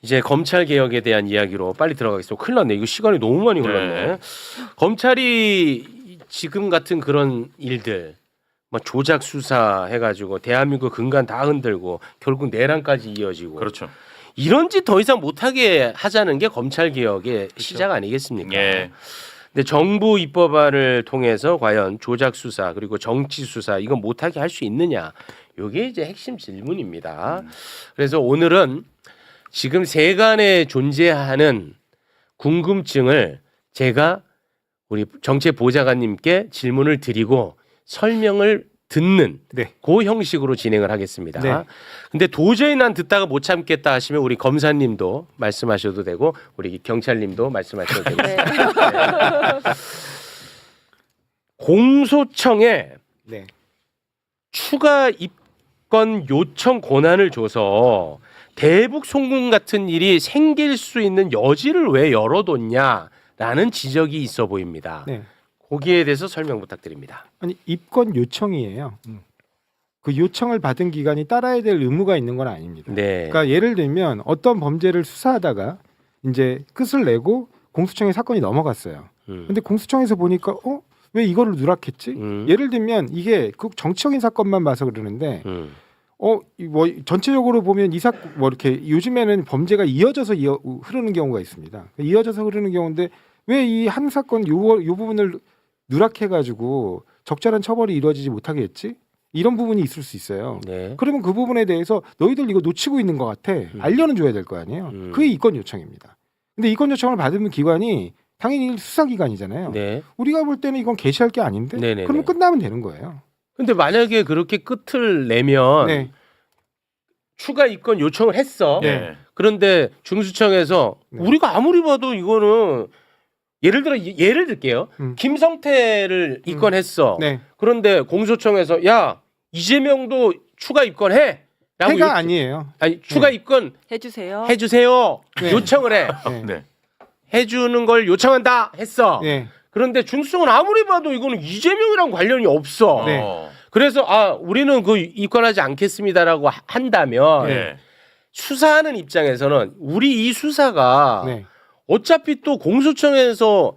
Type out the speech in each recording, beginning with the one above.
이제 검찰 개혁에 대한 이야기로 빨리 들어가겠습니다. 큰일 났네. 이거 시간이 너무 많이 흘렀네. 검찰이 지금 같은 그런 일들, 뭐 조작 수사 해가지고 대한민국 근간 다 흔들고 결국 내란까지 이어지고. 그렇죠. 이런 짓 더 이상 못하게 하자는 게 검찰 개혁의 시작 아니겠습니까? 예. 근데 정부 입법안을 통해서 과연 조작 수사 그리고 정치 수사 이건 못하게 할 수 있느냐? 이게 이제 핵심 질문입니다. 그래서 오늘은 지금 세간에 존재하는 궁금증을 제가 우리 정치보좌관님께 질문을 드리고 설명을 듣는 네. 그 형식으로 진행을 하겠습니다. 네. 근데 도저히 난 듣다가 못 참겠다 하시면 우리 검사님도 말씀하셔도 되고 우리 경찰님도 말씀하셔도 되겠습니다. 네. 공소청에 네. 추가 입건 요청 권한을 줘서 대북 송금 같은 일이 생길 수 있는 여지를 왜 열어뒀냐라는 지적이 있어 보입니다. 네. 거기에 대해서 설명 부탁드립니다. 아니 입건 요청이에요. 그 요청을 받은 기관이 따라야 될 의무가 있는 건 아닙니다. 네. 그러니까 예를 들면 어떤 범죄를 수사하다가 이제 끝을 내고 공수처에 사건이 넘어갔어요. 근데 공수처에서 보니까 왜 이거를 누락했지? 예를 들면 이게 그 정치적인 사건만 봐서 그러는데 뭐 전체적으로 보면 이 사건 뭐 이렇게 요즘에는 범죄가 이어져서 흐르는 경우가 있습니다. 이어져서 흐르는 경우인데 왜 이 한 사건 요 부분을 누락해가지고 적절한 처벌이 이루어지지 못하게 했지? 이런 부분이 있을 수 있어요. 네. 그러면 그 부분에 대해서 너희들 이거 놓치고 있는 것 같아. 알려는 줘야 될 거 아니에요. 그게 이건 요청입니다. 근데 이건 요청을 받은 기관이 당연히 수사기관이잖아요. 네. 우리가 볼 때는 이건 게시할 게 아닌데 네네네. 그러면 끝나면 되는 거예요. 근데 만약에 그렇게 끝을 내면 네. 추가 입건 요청을 했어. 네. 그런데 중수청에서 네. 우리가 아무리 봐도 이거는 예를 들게요. 김성태를 입건했어. 네. 그런데 공소청에서 야 이재명도 추가 입건해. 라고 해가 이렇게- 아니에요. 아니 추가 입건 해주세요. 해주세요. 네. 요청을 해. 네. 네. 해주는 걸 요청한다 했어. 네. 그런데 중수청은 아무리 봐도 이거는 이재명이랑 관련이 없어. 네. 그래서 우리는 그 입건하지 않겠습니다라고 한다면 네. 수사하는 입장에서는 우리 이 수사가 네. 어차피 또 공수처에서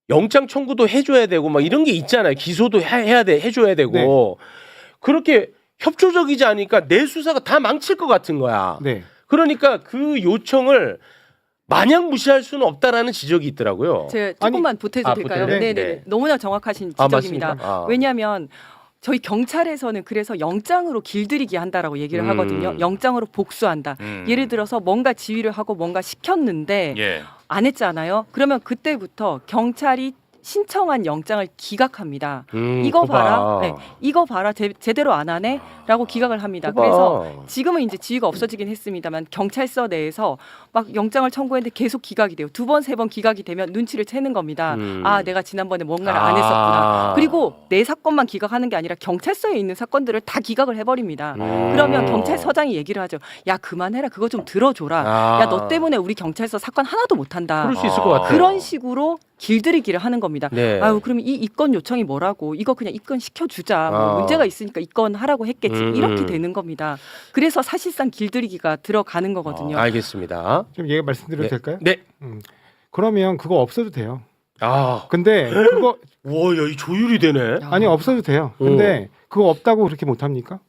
영장 청구도 해줘야 되고 막 이런 게 있잖아요. 기소도 해줘야 되고 네. 그렇게 협조적이지 않으니까 내 수사가 다 망칠 것 같은 거야. 네. 그러니까 그 요청을 마냥 무시할 수는 없다라는 지적이 있더라고요. 제가 조금만 보태도 될까요? 보태요? 네네. 네. 너무나 정확하신 지적입니다. 맞습니까? 왜냐하면 저희 경찰에서는 그래서 영장으로 길들이기 한다라고 얘기를 하거든요. 영장으로 복수한다. 예를 들어서 뭔가 지휘를 하고 뭔가 시켰는데 예. 안 했잖아요. 그러면 그때부터 경찰이 신청한 영장을 기각합니다. 이거 거봐. 봐라. 네, 이거 봐라. 제대로 안 하네?라고 기각을 합니다. 거봐. 그래서 지금은 이제 지위가 없어지긴 했습니다만 경찰서 내에서 막 영장을 청구했는데 계속 기각이 돼요. 2번, 3번 기각이 되면 눈치를 채는 겁니다. 아, 내가 지난번에 뭔가를 안 했었구나. 그리고 내 사건만 기각하는 게 아니라 경찰서에 있는 사건들을 다 기각을 해버립니다. 그러면 경찰서장이 얘기를 하죠. 야, 그만해라. 그거 좀 들어줘라. 야, 너 때문에 우리 경찰서 사건 하나도 못한다. 그럴 수 있을 것 같아요. 그런 식으로 길들이기를 하는 겁니다. 네. 아유, 그럼 이 입건 요청이 뭐라고? 이거 그냥 입건 시켜주자. 뭐 문제가 있으니까 입건하라고 했겠지. 이렇게 되는 겁니다. 그래서 사실상 길들이기가 들어가는 거거든요. 알겠습니다. 좀 얘기 말씀드려도 될까요? 네. 그러면 그거 없어도 돼요. 아, 근데 그거 와, 야, 이 조율이 되네. 아니 없어도 돼요. 근데 그거 없다고 그렇게 못합니까?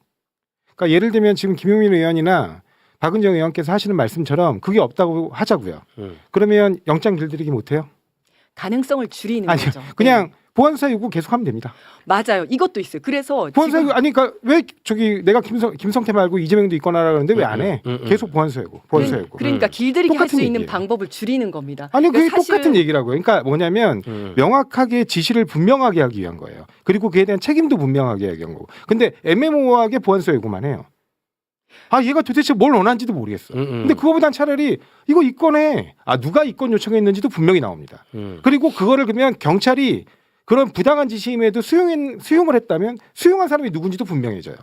그러니까 예를 들면 지금 김용민 의원이나 박은정 의원께서 하시는 말씀처럼 그게 없다고 하자고요. 그러면 영장 길들이기 못해요? 가능성을 줄이는 아니요. 거죠. 그냥 네. 보안사 요구 계속하면 됩니다. 맞아요. 이것도 있어요. 그래서 보안사 지금 요구 아니 그러니까 왜 저기 내가 김성태 말고 이재명도 입건하라 그러는데 왜 안 해? 계속 보안사 요구. 보안사 요구. 그러니까 길들이기 할 수 똑같은 있는 얘기예요. 방법을 줄이는 겁니다. 아니 그게 그러니까 사실- 똑같은 얘기라고요. 그러니까 뭐냐면 명확하게 지시를 분명하게 하기 위한 거예요. 그리고 그에 대한 책임도 분명하게 하기 위한 거고. 근데 애매모호하게 보안사 요구만 해요. 아 얘가 도대체 뭘 원하는지도 모르겠어. 근데 그거보단 차라리 이거 입건해. 아 누가 입건 요청했는지도 분명히 나옵니다. 그리고 그거를 그러면 경찰이 그런 부당한 지시임에도 수용을 했다면 수용한 사람이 누군지도 분명해져요.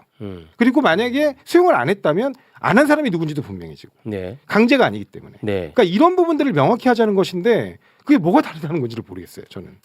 그리고 만약에 수용을 안 했다면 안 한 사람이 누군지도 분명해지고. 네. 강제가 아니기 때문에. 네. 그러니까 이런 부분들을 명확히 하자는 것인데 그게 뭐가 다르다는 건지를 모르겠어요. 저는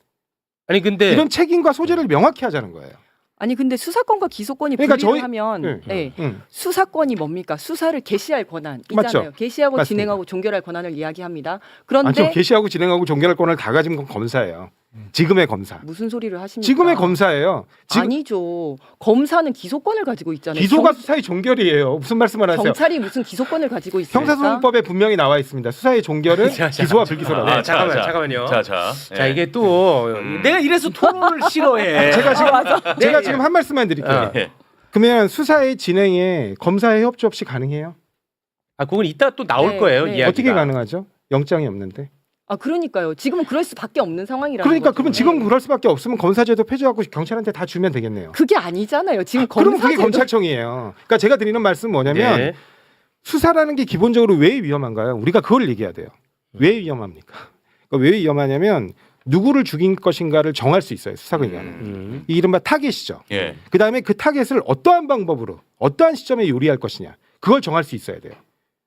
아니 근데 이런 책임과 소재를 명확히 하자는 거예요. 아니 근데 수사권과 기소권이 그러니까 분리를 저희- 하면 네. 네. 수사권이 뭡니까? 수사를 개시할 권한이잖아요. 맞죠. 개시하고 맞습니다. 진행하고 종결할 권한을 이야기합니다. 아니요, 그런데 개시하고 진행하고 종결할 권한을 다 가진 건 검사예요. 지금의 검사. 무슨 소리를 하십니까? 지금의 검사예요. 지금 아니죠. 검사는 기소권을 가지고 있잖아요. 기소가 수사의 종결이에요. 무슨 말씀을 하세요? 경찰이 무슨 기소권을 가지고 있습니까? 형사소송법에 분명히 나와 있습니다. 수사의 종결은 자, 기소와 불기소라고. 네, 잠깐만요. 자, 이게 또 내가 이래서 토론을 싫어해. 제가 지금 한 말씀만 드릴게요. 예. 그러면 수사의 진행에 검사의 협조 없이 가능해요? 아, 그건 이따 또 나올 네, 거예요. 네. 이야기가. 어떻게 가능하죠? 영장이 없는데. 아 그러니까요. 지금은 그럴 수밖에 없는 상황이라는 그러니까 거죠. 그러면 지금 그럴 수밖에 없으면 검사제도 폐지하고 경찰한테 다 주면 되겠네요. 그게 아니잖아요. 지금 그럼 그게 검사제도 검찰청이에요. 그러니까 제가 드리는 말씀은 뭐냐면 네. 수사라는 게 기본적으로 왜 위험한가요? 우리가 그걸 얘기해야 돼요. 왜 위험합니까? 그러니까 왜 위험하냐면 누구를 죽인 것인가를 정할 수 있어요. 수사기관은. 이 이른바 타겟이죠. 예. 그다음에 그 타겟을 어떠한 방법으로 어떠한 시점에 요리할 것이냐 그걸 정할 수 있어야 돼요.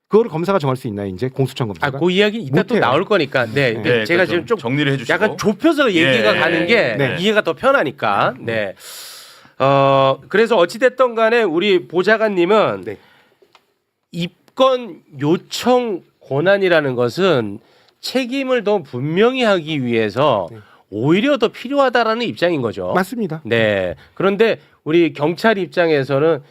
그걸 검사가 정할 수 있나요? 이제 공수처 검사가? 그 이야기 이따 또 못해요. 나올 거니까. 네. 근데 네, 제가 좀 지금 좀 정리를 해주시고. 약간 좁혀서 얘기가 예. 가는 게 네. 이해가 더 편하니까. 네. 그래서 어찌 됐던 간에 우리 보좌관님은 네. 입건 요청 권한이라는 것은 책임을 더 분명히 하기 위해서 네. 오히려 더 필요하다라는 입장인 거죠. 맞습니다. 네. 그런데 우리 경찰 입장에서는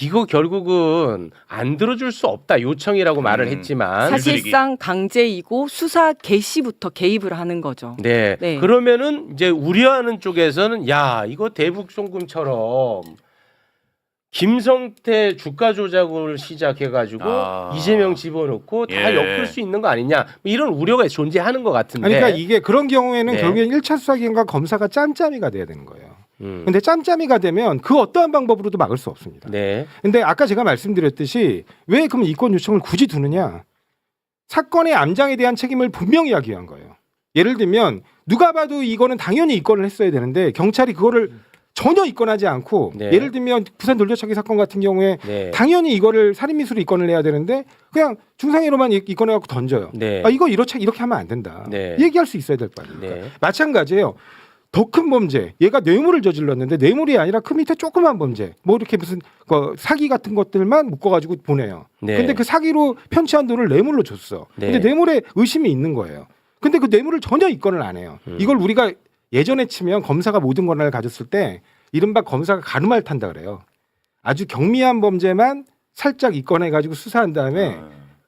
이거 결국은 안 들어줄 수 없다 요청이라고 말을 했지만 사실상 강제이고 수사 개시부터 개입을 하는 거죠. 네. 네. 그러면은 이제 우려하는 쪽에서는 야 이거 대북 송금처럼 김성태 주가 조작을 시작해가지고 이재명 집어넣고 다 예. 엮을 수 있는 거 아니냐 뭐 이런 우려가 존재하는 것 같은데. 아니, 그러니까 이게 그런 경우에는 네. 결국엔 1차 수사기관과 검사가 짬짬이가 돼야 되는 거예요. 음. 근데 짬짬이가 되면 그 어떠한 방법으로도 막을 수 없습니다. 네. 근데 아까 제가 말씀드렸듯이 왜 그럼 이권 요청을 굳이 두느냐? 사건의 암장에 대한 책임을 분명히 하기 위한 거예요. 예를 들면 누가 봐도 이거는 당연히 입건을 했어야 되는데 경찰이 그거를 전혀 입건하지 않고 네. 예를 들면 부산 돌려차기 사건 같은 경우에 네. 당연히 이거를 살인미수로 입건을 해야 되는데 그냥 중상해로만 입건해갖고 던져요. 네. 아, 이거 이렇게 하면 안 된다. 네. 얘기할 수 있어야 될 거 아닙니까? 네. 마찬가지예요. 더 큰 범죄, 얘가 뇌물을 저질렀는데 뇌물이 아니라 그 밑에 조그만 범죄, 뭐 이렇게 무슨 사기 같은 것들만 묶어가지고 보내요. 네. 근데 그 사기로 편취한 돈을 뇌물로 줬어. 네. 근데 뇌물에 의심이 있는 거예요. 근데 그 뇌물을 전혀 입건을 안 해요. 이걸 우리가 예전에 치면 검사가 모든 권한을 가졌을 때 이른바 검사가 가르마를 탄다 그래요. 아주 경미한 범죄만 살짝 입건해가지고 수사한 다음에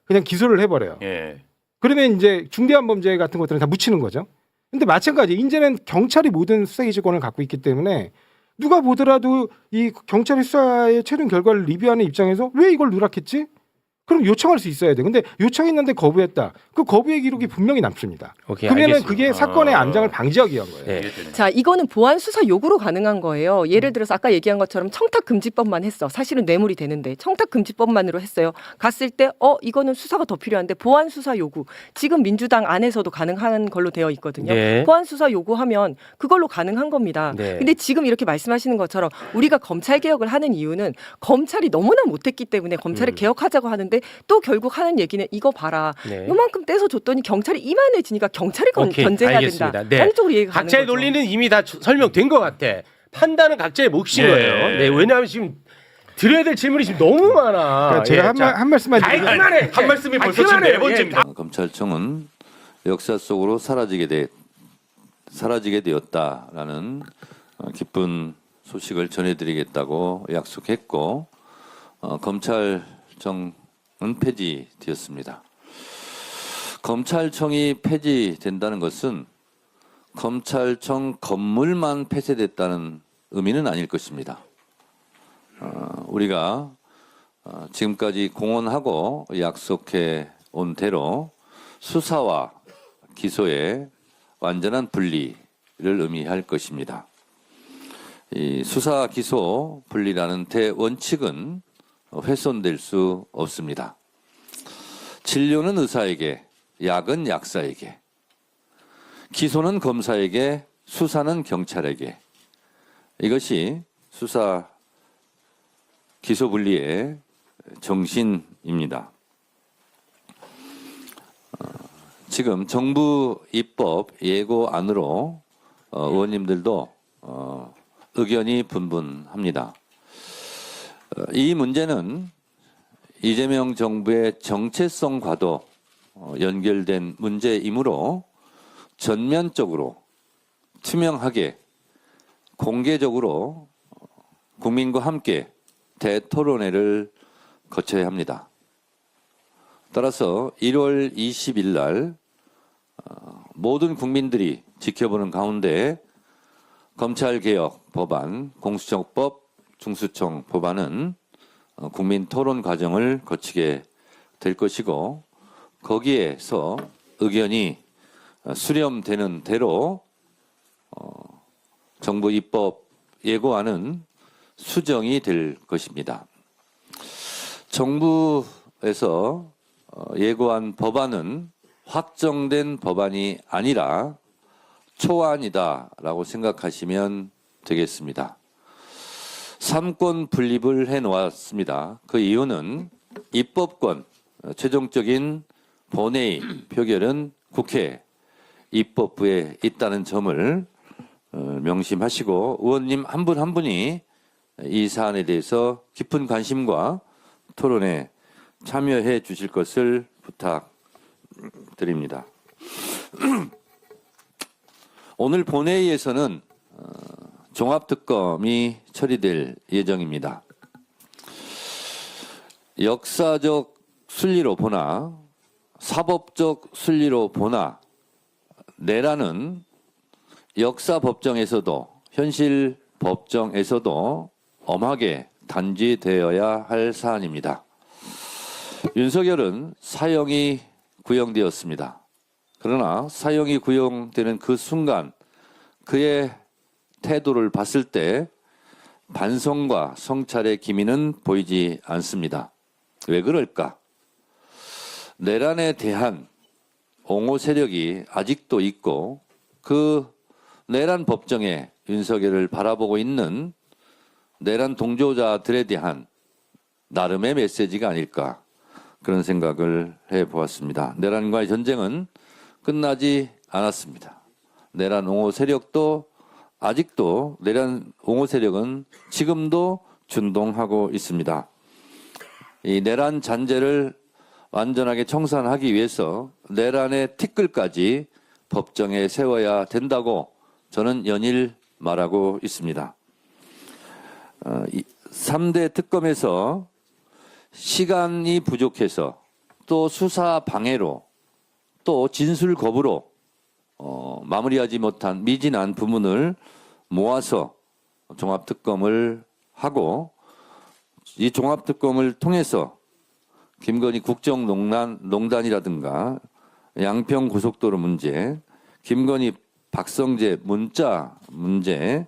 그냥 기소를 해버려요. 예. 그러면 이제 중대한 범죄 같은 것들은 다 묻히는 거죠. 근데 마찬가지 이제는 경찰이 모든 수사기지권을 갖고 있기 때문에 누가 보더라도 이 경찰의 수사의 최종 결과를 리뷰하는 입장에서 왜 이걸 누락했지? 그럼 요청할 수 있어야 돼. 근데 요청했는데 거부했다. 그 거부의 기록이 분명히 남습니다. 오케이, 그러면은 알겠습니다. 그게 사건의 암장을 방지하기 위한 거예요. 네. 이해되네. 자, 이거는 보안 수사 요구로 가능한 거예요. 예를 들어서 아까 얘기한 것처럼 청탁 금지법만 했어. 사실은 뇌물이 되는데 청탁 금지법만으로 했어요. 갔을 때 이거는 수사가 더 필요한데 보안 수사 요구. 지금 민주당 안에서도 가능한 걸로 되어 있거든요. 네. 보안 수사 요구하면 그걸로 가능한 겁니다. 네. 근데 지금 이렇게 말씀하시는 것처럼 우리가 검찰 개혁을 하는 이유는 검찰이 너무나 못했기 때문에 검찰을 개혁하자고 하는데 또 결국 하는 얘기는 이거 봐라. 네. 요만큼 떼서 줬더니 경찰이 이만해지니까 경찰이 오케이, 견제해야 알겠습니다. 된다. 네. 라는 쪽으로 얘기가 가는 각자의 거죠. 논리는 이미 다 설명된 것 같아. 판단은 각자의 몫인 예. 거예요. 네, 왜냐하면 지금 드려야 될 질문이 지금 너무 많아. 그러니까 제가 자, 한 말씀만 아이, 드리면 그만해. 한 말씀이 벌써 지금 그만해. 네 번째입니다. 검찰청은 역사 속으로 사라지게 되었다라는 기쁜 소식을 전해드리겠다고 약속했고 검찰청은 폐지되었습니다. 검찰청이 폐지된다는 것은 검찰청 건물만 폐쇄됐다는 의미는 아닐 것입니다. 우리가 지금까지 공언하고 약속해 온 대로 수사와 기소의 완전한 분리를 의미할 것입니다. 이 수사 기소 분리라는 대원칙은 훼손될 수 없습니다. 진료는 의사에게, 약은 약사에게, 기소는 검사에게, 수사는 경찰에게. 이것이 수사 기소 분리의 정신입니다. 지금 정부 입법 예고안으로 의원님들도 의견이 분분합니다. 이 문제는 이재명 정부의 정체성과도 연결된 문제이므로 전면적으로 투명하게 공개적으로 국민과 함께 대토론회를 거쳐야 합니다. 따라서 1월 20일 날 모든 국민들이 지켜보는 가운데 검찰개혁 법안, 공수처법, 중수청 법안은 국민 토론 과정을 거치게 될 것이고 거기에서 의견이 수렴되는 대로 정부 입법 예고안은 수정이 될 것입니다. 정부에서 예고한 법안은 확정된 법안이 아니라 초안이다라고 생각하시면 되겠습니다. 3권 분립을 해놓았습니다. 그 이유는 입법권, 최종적인 본회의 표결은 국회 입법부에 있다는 점을 명심하시고 의원님 한 분 한 분이 이 사안에 대해서 깊은 관심과 토론에 참여해 주실 것을 부탁드립니다. 오늘 본회의에서는 종합특검이 처리될 예정입니다. 역사적 순리로 보나 사법적 순리로 보나 내란은 역사 법정에서도 현실 법정에서도 엄하게 단죄되어야 할 사안입니다. 윤석열은 사형이 구형되었습니다. 그러나 사형이 구형되는 그 순간 그의 태도를 봤을 때 반성과 성찰의 기미는 보이지 않습니다. 왜 그럴까? 내란에 대한 옹호 세력이 아직도 있고 그 내란 법정에 윤석열을 바라보고 있는 내란 동조자들에 대한 나름의 메시지가 아닐까 그런 생각을 해보았습니다. 내란과의 전쟁은 끝나지 않았습니다. 내란 옹호 세력도 아직도 내란 옹호 세력은 지금도 준동하고 있습니다. 이 내란 잔재를 완전하게 청산하기 위해서 내란의 티끌까지 법정에 세워야 된다고 저는 연일 말하고 있습니다. 3대 특검에서 시간이 부족해서 또 수사 방해로 또 진술 거부로 마무리하지 못한 미진한 부분을 모아서 종합특검을 하고 이 종합특검을 통해서 김건희 국정농단이라든가 양평고속도로 문제, 김건희 박성재 문자 문제,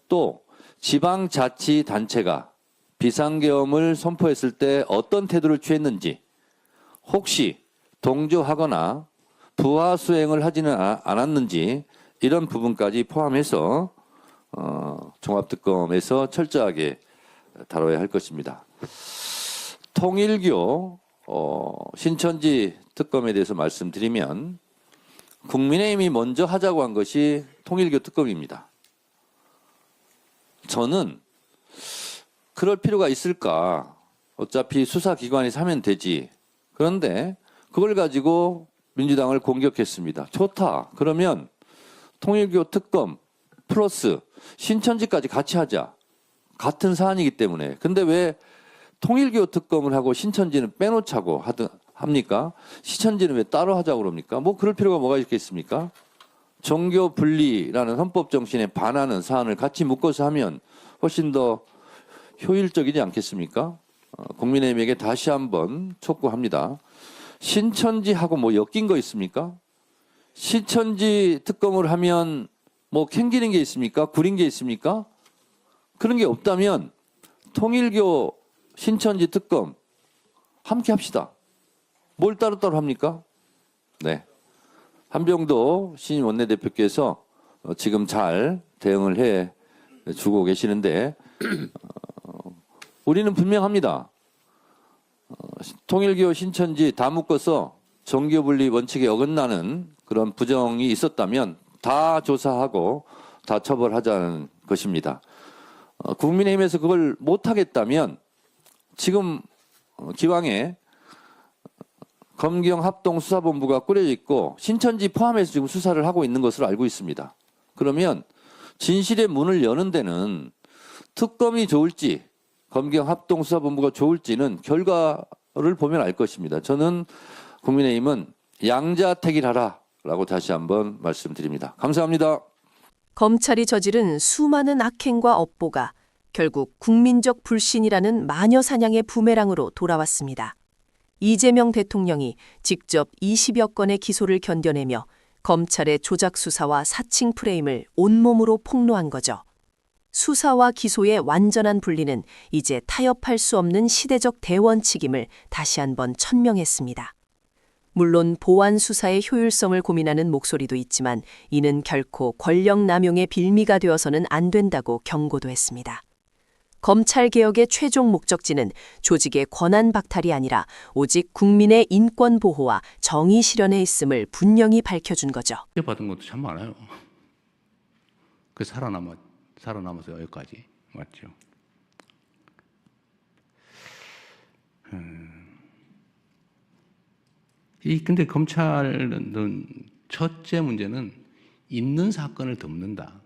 또 지방자치단체가 비상계엄을 선포했을 때 어떤 태도를 취했는지 혹시 동조하거나 부하 수행을 하지는 않았는지 이런 부분까지 포함해서 종합특검에서 철저하게 다뤄야 할 것입니다. 통일교 신천지 특검에 대해서 말씀드리면 국민의힘이 먼저 하자고 한 것이 통일교 특검입니다. 저는 그럴 필요가 있을까? 어차피 수사기관에서 하면 되지. 그런데 그걸 가지고 민주당을 공격했습니다. 좋다. 그러면 통일교 특검 플러스 신천지까지 같이 하자. 같은 사안이기 때문에. 근데 왜 통일교 특검을 하고 신천지는 빼놓자고 합니까? 신천지는 왜 따로 하자고 그럽니까? 뭐 그럴 필요가 뭐가 있겠습니까? 종교 분리라는 헌법 정신에 반하는 사안을 같이 묶어서 하면 훨씬 더 효율적이지 않겠습니까? 국민의힘에게 다시 한번 촉구합니다. 신천지하고 뭐 엮인 거 있습니까? 신천지 특검을 하면 뭐 캥기는 게 있습니까? 구린 게 있습니까? 그런 게 없다면 통일교 신천지 특검 함께 합시다. 뭘 따로따로 합니까? 네. 한병도 신임 원내대표께서 지금 잘 대응을 해 주고 계시는데 우리는 분명합니다. 통일교 신천지 다 묶어서 정교분리 원칙에 어긋나는 그런 부정이 있었다면 다 조사하고 다 처벌하자는 것입니다. 국민의힘에서 그걸 못하겠다면 지금 기왕에 검경합동수사본부가 꾸려져 있고 신천지 포함해서 지금 수사를 하고 있는 것으로 알고 있습니다. 그러면 진실의 문을 여는 데는 특검이 좋을지 검경합동수사본부가 좋을지는 결과를 보면 알 것입니다. 저는 국민의힘은 양자택일하라라고 다시 한번 말씀드립니다. 감사합니다. 검찰이 저지른 수많은 악행과 업보가 결국 국민적 불신이라는 마녀 사냥의 부메랑으로 돌아왔습니다. 이재명 대통령이 직접 20여 건의 기소를 견뎌내며 검찰의 조작 수사와 사칭 프레임을 온몸으로 폭로한 거죠. 수사와 기소의 완전한 분리는 이제 타협할 수 없는 시대적 대원칙임을 다시 한번 천명했습니다. 물론 보안 수사의 효율성을 고민하는 목소리도 있지만 이는 결코 권력 남용의 빌미가 되어서는 안 된다고 경고도 했습니다. 검찰 개혁의 최종 목적지는 조직의 권한 박탈이 아니라 오직 국민의 인권 보호와 정의 실현에 있음을 분명히 밝혀준 거죠. 받은 것도 참 많아요. 그 살아남아서 여기까지 왔죠. 근데 검찰은 첫째 문제는 있는 사건을 덮는다.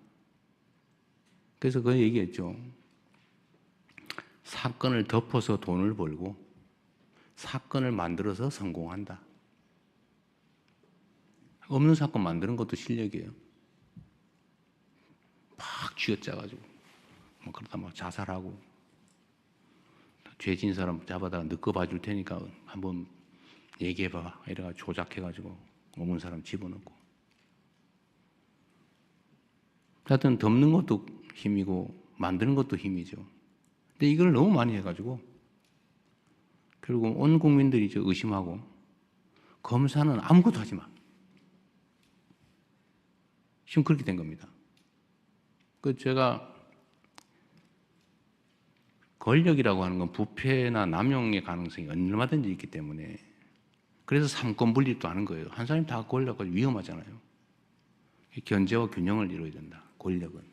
그래서 그 얘기했죠. 사건을 덮어서 돈을 벌고 사건을 만들어서 성공한다. 없는 사건 만드는 것도 실력이에요. 막 쥐어짜가지고 뭐 그러다 막 자살하고 죄진 사람 잡아다가 느껴 봐줄 테니까 한번 얘기해봐 이래가지고 조작해가지고 없는 사람 집어넣고. 하여튼 덮는 것도 힘이고 만드는 것도 힘이죠. 근데 이걸 너무 많이 해가지고 결국 온 국민들이 의심하고 검사는 아무것도 하지 마. 지금 그렇게 된 겁니다. 제가 권력이라고 하는 건 부패나 남용의 가능성이 얼마든지 있기 때문에 그래서 삼권 분립도 하는 거예요. 한 사람이 다 권력은 위험하잖아요. 견제와 균형을 이루어야 된다. 권력은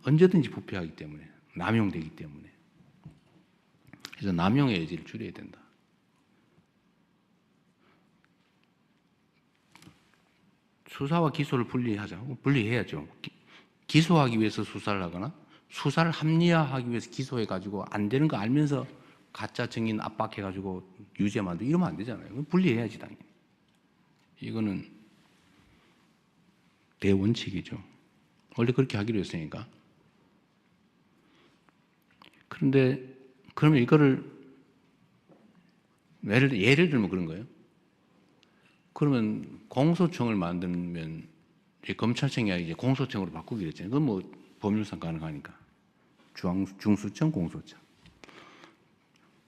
언제든지 부패하기 때문에 남용되기 때문에 그래서 남용의 여지를 줄여야 된다. 수사와 기소를 분리하자. 분리해야죠. 기소하기 위해서 수사를 하거나 수사를 합리화하기 위해서 기소해가지고 안 되는 거 알면서 가짜 증인 압박해가지고 유죄 만들고 이러면 안 되잖아요. 분리해야지 당연히. 이거는 대원칙이죠. 원래 그렇게 하기로 했으니까. 그런데 그러면 이거를 예를 들면 그런 거예요. 그러면 공소청을 만들면 검찰청이 이제 공소청으로 바꾸기로 했잖아요. 그건 뭐 법률상 가능하니까. 중수청, 공소청.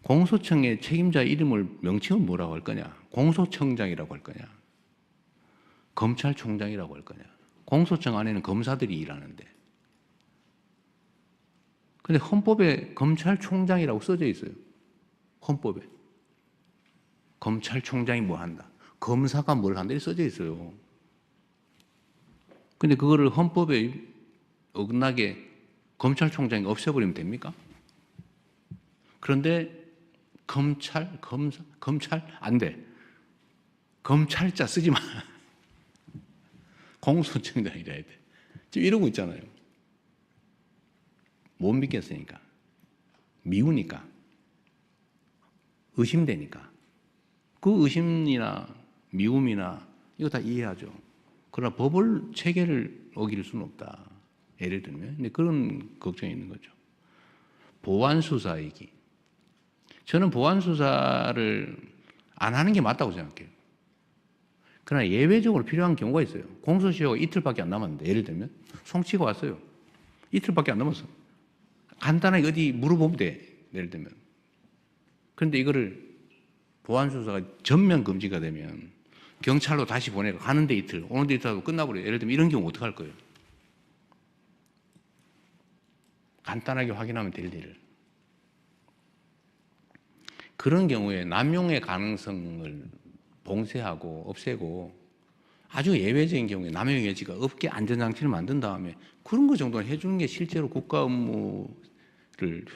공소청의 책임자 이름을 명칭은 뭐라고 할 거냐? 공소청장이라고 할 거냐? 검찰총장이라고 할 거냐? 공소청 안에는 검사들이 일하는데. 근데 헌법에 검찰총장이라고 써져 있어요. 헌법에. 검찰총장이 뭐 한다. 검사가 뭘 한다. 이렇게 써져 있어요. 근데 그거를 헌법에 어긋나게 검찰총장이 없애버리면 됩니까? 그런데 검찰 안 돼. 검찰자 쓰지 마. 공소청장이라 해야 돼. 지금 이러고 있잖아요. 못 믿겠으니까. 미우니까. 의심되니까. 그 의심이나 미움이나 이거 다 이해하죠. 그러나 법을 체계를 어길 수는 없다. 예를 들면. 근데 그런 걱정이 있는 거죠. 보안수사 얘기. 저는 보안수사를 안 하는 게 맞다고 생각해요. 그러나 예외적으로 필요한 경우가 있어요. 공소시효가 이틀밖에 안 남았는데, 예를 들면 송치가 왔어요. 이틀밖에 안 남았어. 간단하게 어디 물어보면 돼. 예를 들면. 그런데 이거를 보안수사가 전면 금지가 되면 경찰로 다시 보내고 가는데 이틀, 오는데 이틀 하고 끝나버려요. 예를 들면 이런 경우 어떡할 거예요? 간단하게 확인하면 될 일을. 그런 경우에 남용의 가능성을 봉쇄하고 없애고 아주 예외적인 경우에 남용의 여지가 없게 안전장치를 만든 다음에 그런 거 정도는 해주는 게 실제로 국가 업무를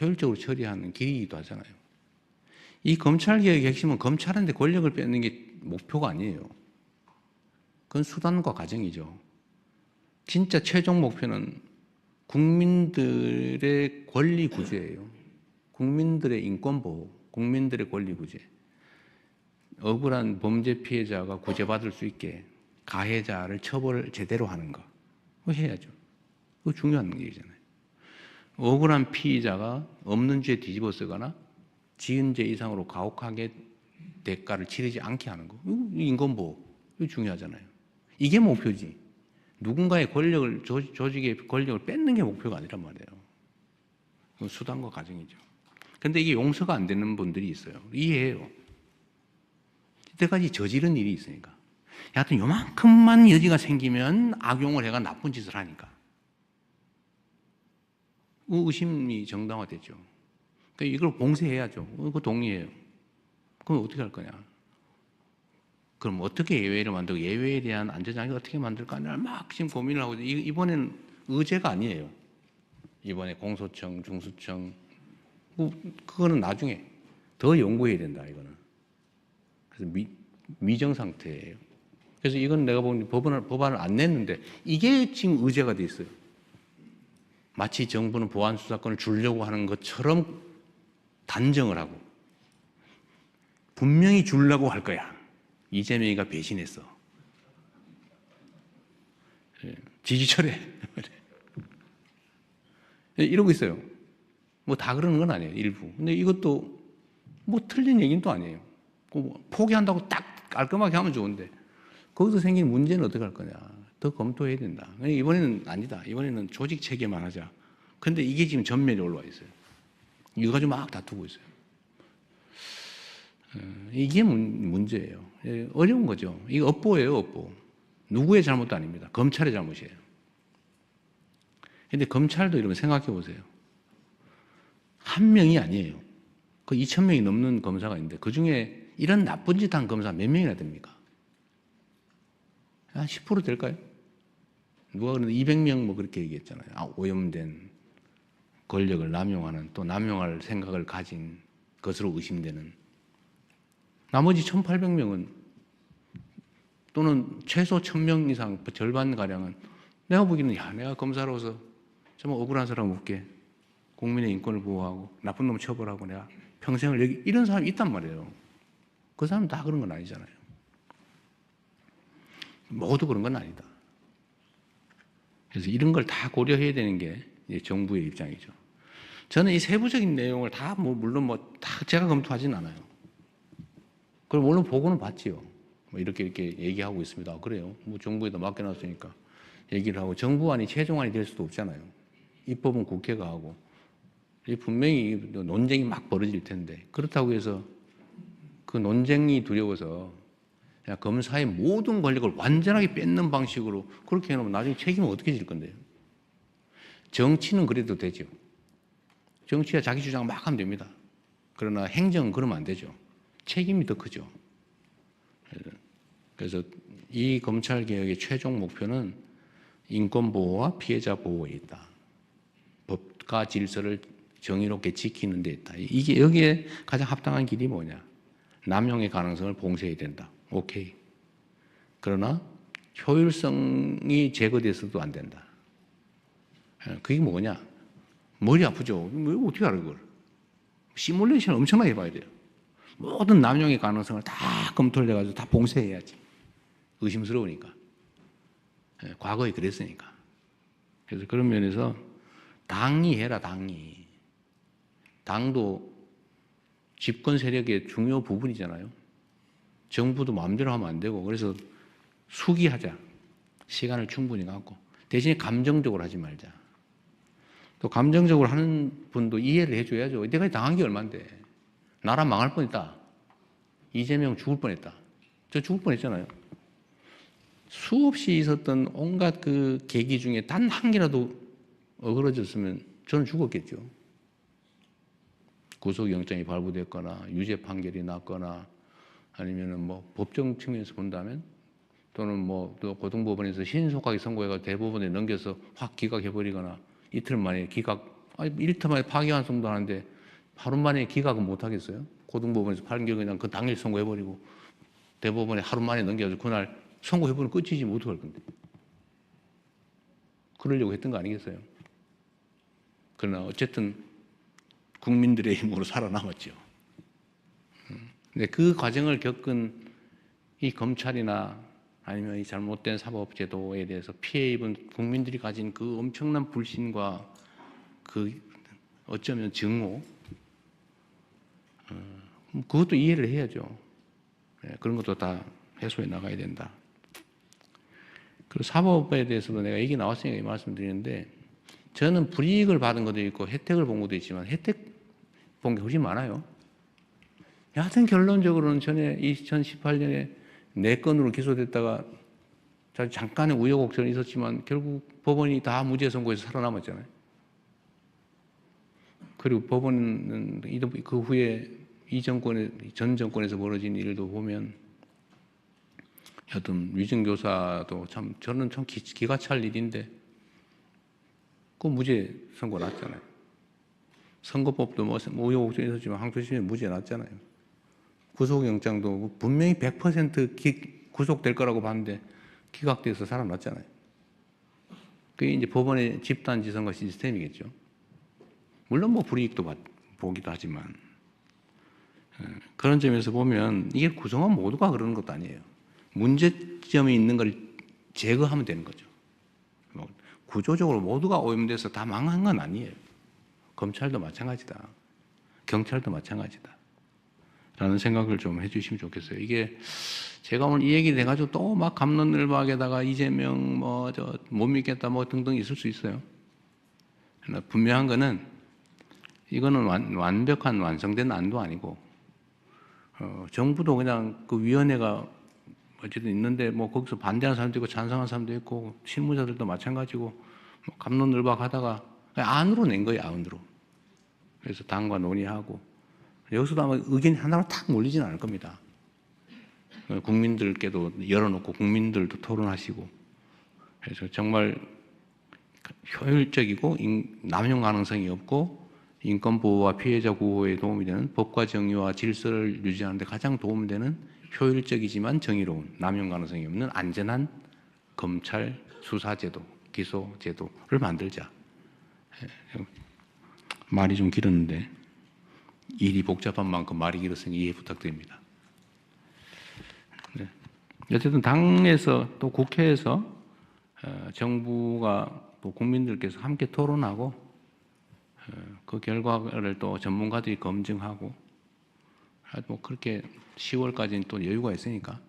효율적으로 처리하는 길이기도 하잖아요. 이 검찰개혁의 핵심은 검찰한테 권력을 뺏는 게 목표가 아니에요. 그건 수단과 과정이죠. 진짜 최종 목표는 국민들의 권리 구제예요. 국민들의 인권 보호, 국민들의 권리 구제. 억울한 범죄 피해자가 구제받을 수 있게 가해자를 처벌을 제대로 하는 거. 그거 해야죠. 그거 중요한 일이잖아요. 억울한 피의자가 없는 죄 뒤집어 쓰거나 지은 죄 이상으로 가혹하게 대가를 치르지 않게 하는 거. 인권보호. 이거 중요하잖아요. 이게 목표지. 누군가의 권력을, 조직의 권력을 뺏는 게 목표가 아니란 말이에요. 그건 수단과 과정이죠. 근데 이게 용서가 안 되는 분들이 있어요. 이해해요. 이때까지 저지른 일이 있으니까. 여하튼 요만큼만 여지가 생기면 악용을 해가 나쁜 짓을 하니까. 의심이 정당화되죠. 그러니까 이걸 봉쇄해야죠. 그거 동의해요. 그럼 어떻게 할 거냐? 그럼 어떻게 예외를 만들고 예외에 대한 안전장치를 어떻게 만들까를 막 지금 고민을 하고 이번에는 의제가 아니에요. 이번에 공소청, 중수청 그거는 나중에 더 연구해야 된다 이거는. 그래서 미정 상태예요. 그래서 이건 내가 보니 법안을 안 냈는데 이게 지금 의제가 돼 있어요. 마치 정부는 보안 수사권을 주려고 하는 것처럼 단정을 하고 분명히 주려고 할 거야. 이재명이가 배신했어. 지지철에 이러고 있어요. 뭐 다 그러는 건 아니에요. 일부. 근데 이것도 뭐 틀린 얘기는 또 아니에요. 포기한다고 딱 깔끔하게 하면 좋은데 거기서 생긴 문제는 어떻게 할 거냐. 더 검토해야 된다. 이번에는 아니다. 이번에는 조직 체계만 하자. 근데 이게 지금 전면에 올라와 있어요. 이거 가지고 막 다투고 있어요. 이게 문제예요. 어려운 거죠. 이거 업보예요, 업보. 누구의 잘못도 아닙니다. 검찰의 잘못이에요. 근데 검찰도 이러면 생각해 보세요. 한 명이 아니에요. 그 2,000명이 넘는 검사가 있는데 그 중에 이런 나쁜 짓 한 검사 몇 명이나 됩니까? 한 10% 될까요? 누가 그러는데 200명 뭐 그렇게 얘기했잖아요. 오염된 권력을 남용하는 또 남용할 생각을 가진 것으로 의심되는 나머지 1,800명은 또는 최소 1,000명 이상 절반가량은 내가 보기에는 내가 검사로서 정말 억울한 사람 없게 국민의 인권을 보호하고 나쁜 놈 처벌하고 내가 평생을 여기 이런 사람이 있단 말이에요. 그 사람 다 그런 건 아니잖아요. 모두 그런 건 아니다. 그래서 이런 걸 다 고려해야 되는 게 이제 정부의 입장이죠. 저는 이 세부적인 내용을 다 물론 다 제가 검토하진 않아요. 그럼 물론 보고는 봤지요. 이렇게 얘기하고 있습니다. 그래요. 정부에다 맡겨놨으니까 얘기를 하고 정부안이 최종안이 될 수도 없잖아요. 입법은 국회가 하고 분명히 논쟁이 막 벌어질 텐데 그렇다고 해서 그 논쟁이 두려워서 그냥 검사의 모든 권력을 완전하게 뺏는 방식으로 그렇게 해놓으면 나중에 책임은 어떻게 질 건데요? 정치는 그래도 되죠. 정치야 자기 주장 막 하면 됩니다. 그러나 행정은 그러면 안 되죠. 책임이 더 크죠. 그래서 이 검찰개혁의 최종 목표는 인권보호와 피해자 보호에 있다. 법과 질서를 정의롭게 지키는 데 있다. 이게 여기에 가장 합당한 길이 뭐냐. 남용의 가능성을 봉쇄해야 된다. 오케이. 그러나 효율성이 제거돼서도 안 된다. 그게 뭐냐. 머리 아프죠. 어떻게 알아 그걸. 시뮬레이션 엄청나게 해봐야 돼요. 모든 남용의 가능성을 다 검토를 해가지고 다 봉쇄해야지. 의심스러우니까. 과거에 그랬으니까. 그래서 그런 면에서 당이 해라, 당이. 당도 집권 세력의 중요 부분이잖아요. 정부도 마음대로 하면 안 되고, 그래서 수기하자. 시간을 충분히 갖고. 대신에 감정적으로 하지 말자. 또 감정적으로 하는 분도 이해를 해줘야죠. 내가 당한 게 얼만데. 나라 망할 뻔했다. 이재명 죽을 뻔했다. 저 죽을 뻔했잖아요. 수없이 있었던 온갖 그 계기 중에 단 한 개라도 어그러졌으면 저는 죽었겠죠. 구속영장이 발부됐거나 유죄 판결이 났거나 아니면은 법정 측면에서 본다면 또는 뭐 또 고등법원에서 신속하게 선고해가 대법원에 넘겨서 확 기각해버리거나 이틀 만에 이틀 만에 파기환송도 하는데 하루 만에 기각은 못 하겠어요? 고등법원에서 판결 그냥 그 당일 선고해버리고 대법원에 하루 만에 넘겨서 그날 선고해버리면 끝이지 뭐 어떡할 건데. 그러려고 했던 거 아니겠어요? 그러나 어쨌든 국민들의 힘으로 살아남았죠. 근데 그 과정을 겪은 이 검찰이나 아니면 이 잘못된 사법제도에 대해서 피해 입은 국민들이 가진 그 엄청난 불신과 그 어쩌면 증오, 그것도 이해를 해야죠. 그런 것도 다 해소해 나가야 된다. 그리고 사법에 대해서도 내가 얘기 나왔으니까 말씀드리는데 저는 불이익을 받은 것도 있고 혜택을 본 것도 있지만 혜택 본 게 훨씬 많아요. 여하튼 결론적으로는 전에 2018년에 4건으로 기소됐다가 잠깐의 우여곡절이 있었지만 결국 법원이 다 무죄 선고해서 살아남았잖아요. 그리고 법원은 그 후에 전 정권에서 벌어진 일도 보면 어떤 위증교사도 참 저는 참 기가 찰 일인데 그 무죄 선고 났잖아요. 선거법도 뭐 우여곡절이 있었지만 항소심에 무죄 났잖아요. 구속영장도 분명히 100% 구속될 거라고 봤는데 기각돼서 살아났잖아요. 그게 이제 법원의 집단지성과 시스템이겠죠. 물론 뭐 불이익도 보기도 하지만 그런 점에서 보면 이게 구성원 모두가 그러는 것도 아니에요. 문제점이 있는 걸 제거하면 되는 거죠. 뭐 구조적으로 모두가 오염돼서 다 망한 건 아니에요. 검찰도 마찬가지다. 경찰도 마찬가지다. 라는 생각을 좀 해주시면 좋겠어요. 이게 제가 오늘 이 얘기를 해가지고 또 막 갑론을박에다가 이재명 못 믿겠다 뭐 등등 있을 수 있어요. 그러나 분명한 거는 이거는 완벽한 완성된 안도 아니고 정부도 그냥 그 위원회가 어쨌든 있는데 뭐 거기서 반대하는 사람도 있고 찬성하는 사람도 있고 실무자들도 마찬가지고 뭐 갑론을박하다가 안으로 낸 거예요. 안으로. 그래서 당과 논의하고 여기서도 아마 의견이 하나로 탁 몰리지는 않을 겁니다. 국민들께도 열어놓고 국민들도 토론하시고 그래서 정말 효율적이고 남용 가능성이 없고 인권 보호와 피해자 구호에 도움이 되는 법과 정의와 질서를 유지하는 데 가장 도움이 되는 효율적이지만 정의로운 남용 가능성이 없는 안전한 검찰 수사제도, 기소제도를 만들자. 말이 좀 길었는데 일이 복잡한 만큼 말이 길었으니 이해 부탁드립니다. 네. 어쨌든 당에서 또 국회에서 정부가 또 국민들께서 함께 토론하고 그 결과를 또 전문가들이 검증하고 뭐 그렇게 10월까지는 또 여유가 있으니까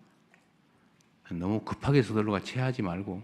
너무 급하게 서둘러가 체하지 말고